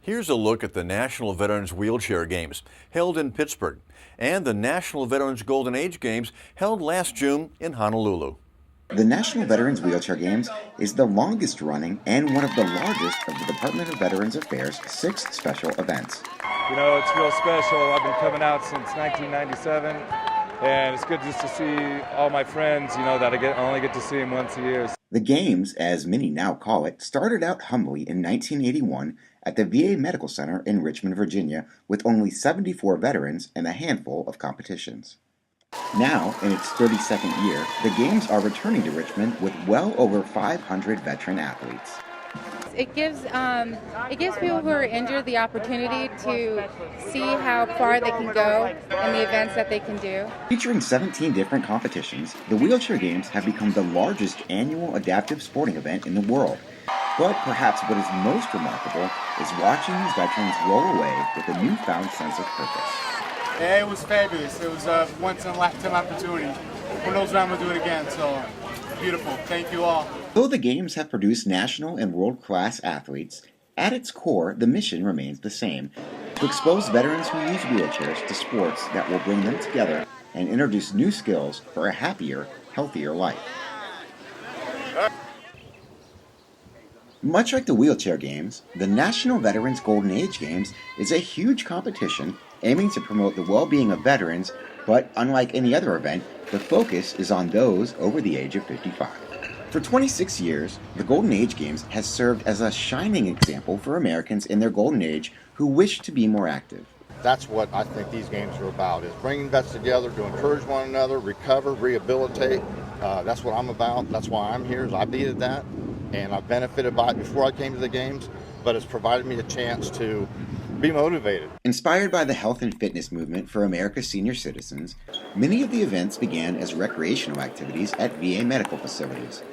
Here's a look at the National Veterans Wheelchair Games held in Pittsburgh and the National Veterans Golden Age Games held last June in Honolulu. The National Veterans Wheelchair Games is the longest running and one of the largest of the Department of Veterans Affairs' 6 special events. You know, it's real special. I've been coming out since 1997, and it's good just to see all my friends, you know, that I only get to see them once a year. The Games, as many now call it, started out humbly in 1981 at the VA Medical Center in Richmond, Virginia, with only 74 veterans and a handful of competitions. Now, in its 32nd year, the Games are returning to Richmond with well over 500 veteran athletes. It gives people who are injured the opportunity to see how far they can go in the events that they can do. Featuring 17 different competitions, the Wheelchair Games have become the largest annual adaptive sporting event in the world. But perhaps what is most remarkable is watching these veterans roll away with a newfound sense of purpose. Yeah, it was fabulous. It was a once-in-a-lifetime opportunity. Who knows when I'm going to do it again, so beautiful. Thank you all. Though the Games have produced national and world-class athletes, at its core, the mission remains the same: to expose veterans who use wheelchairs to sports that will bring them together and introduce new skills for a happier, healthier life. Much like the Wheelchair Games, the National Veterans Golden Age Games is a huge competition aiming to promote the well-being of veterans, but unlike any other event, the focus is on those over the age of 55. For 26 years, the Golden Age Games has served as a shining example for Americans in their golden age who wish to be more active. That's what I think these games are about, is bringing vets together to encourage one another, recover, rehabilitate. That's what I'm about. That's why I'm here, is I needed that, and I've benefited by it before I came to the games, but it's provided me a chance to be motivated. Inspired by the health and fitness movement for America's senior citizens, many of the events began as recreational activities at VA medical facilities.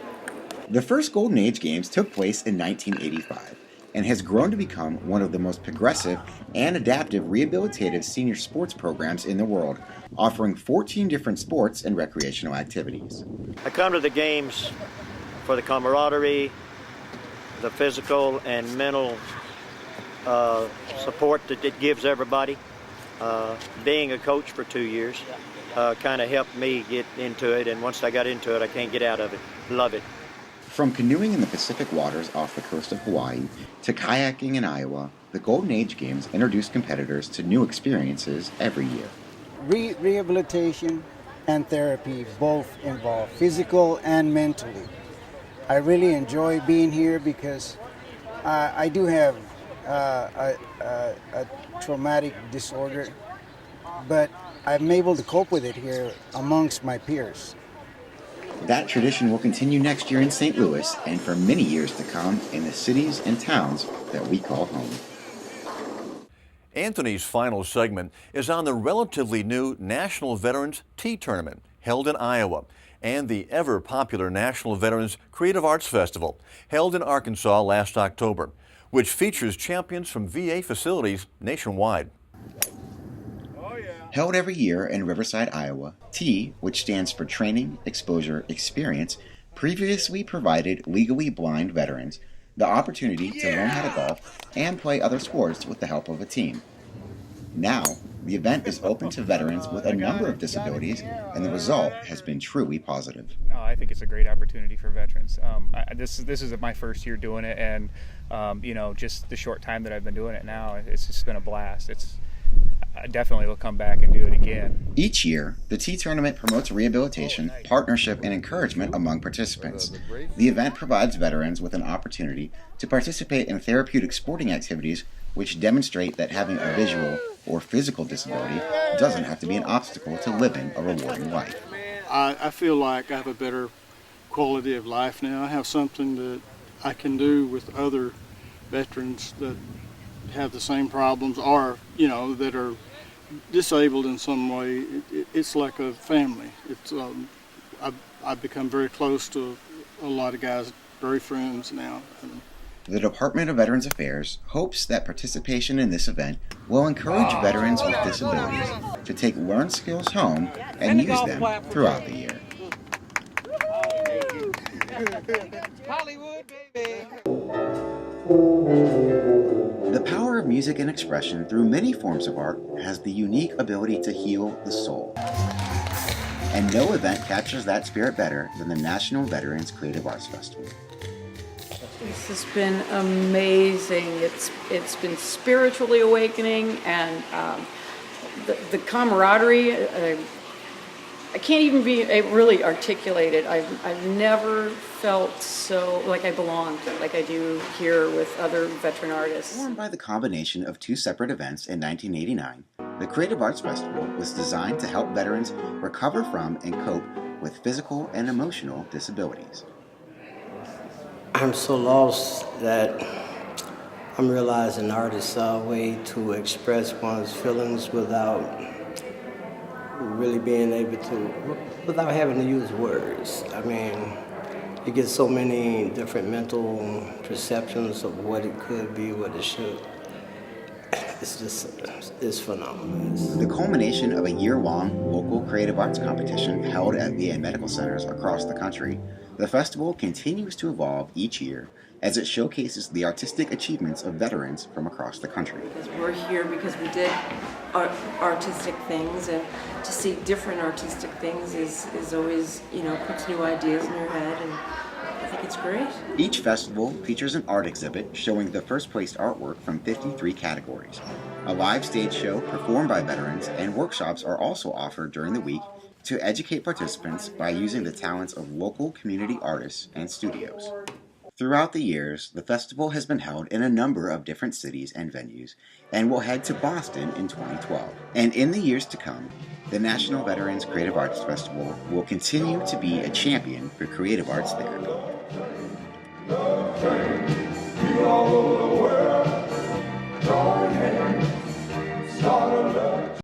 The first Golden Age Games took place in 1985 and has grown to become one of the most progressive and adaptive rehabilitative senior sports programs in the world, offering 14 different sports and recreational activities. I come to the games for the camaraderie, the physical and mental support that it gives everybody. Being a coach for 2 years kind of helped me get into it, and once I got into it, I can't get out of it. Love it. From canoeing in the Pacific waters off the coast of Hawaii to kayaking in Iowa, the Golden Age Games introduce competitors to new experiences every year. Rehabilitation and therapy both involve physical and mentally. I really enjoy being here because I do have a traumatic disorder, but I'm able to cope with it here amongst my peers. That tradition will continue next year in St. Louis and for many years to come in the cities and towns that we call home. Anthony's final segment is on the relatively new National Veterans Tea Tournament held in Iowa and the ever-popular National Veterans Creative Arts Festival held in Arkansas last October, which features champions from VA facilities nationwide. Held every year in Riverside, Iowa, T, which stands for Training, Exposure, Experience, previously provided legally blind veterans the opportunity to learn how to golf and play other sports with the help of a team. Now, the event is open to veterans with a number of disabilities, and the result has been truly positive. I think it's a great opportunity for veterans. This is my first year doing it, and you know, just the short time that I've been doing it now, it's just been a blast. I definitely will come back and do it again. Each year, the Tea Tournament promotes rehabilitation, partnership, and encouragement among participants. The event provides veterans with an opportunity to participate in therapeutic sporting activities which demonstrate that having a visual or physical disability doesn't have to be an obstacle to living a rewarding life. I feel like I have a better quality of life now. I have something that I can do with other veterans that have the same problems, or that are disabled in some way. It's like a family. I've become very close to a lot of guys, very friends now. The Department of Veterans Affairs hopes that participation in this event will encourage veterans with disabilities to take learned skills home and use them throughout the year. Hollywood, baby. The The power of music and expression through many forms of art has the unique ability to heal the soul. And no event captures that spirit better than the National Veterans Creative Arts Festival. This has been amazing. It's been spiritually awakening, and the camaraderie. I can't even be really articulate it. I've never felt so like I belonged, like I do here with other veteran artists. Formed by the combination of two separate events in 1989, the Creative Arts Festival was designed to help veterans recover from and cope with physical and emotional disabilities. I'm so lost that I'm realizing art is a way to express one's feelings without really being able to, without having to use words. I mean, you get so many different mental perceptions of what it could be, what it should. It's phenomenal. The culmination of a year-long local creative arts competition held at VA medical centers across the country, the festival continues to evolve each year as it showcases the artistic achievements of veterans from across the country. Because we're here because we did artistic things, and to see different artistic things is always, puts new ideas in your head, and I think it's great. Each festival features an art exhibit showing the first-place artwork from 53 categories. A live stage show performed by veterans and workshops are also offered during the week to educate participants by using the talents of local community artists and studios. Throughout the years, the festival has been held in a number of different cities and venues, and will head to Boston in 2012. And in the years to come, the National Veterans Creative Arts Festival will continue to be a champion for creative arts therapy. All over the world, join hands, start a love.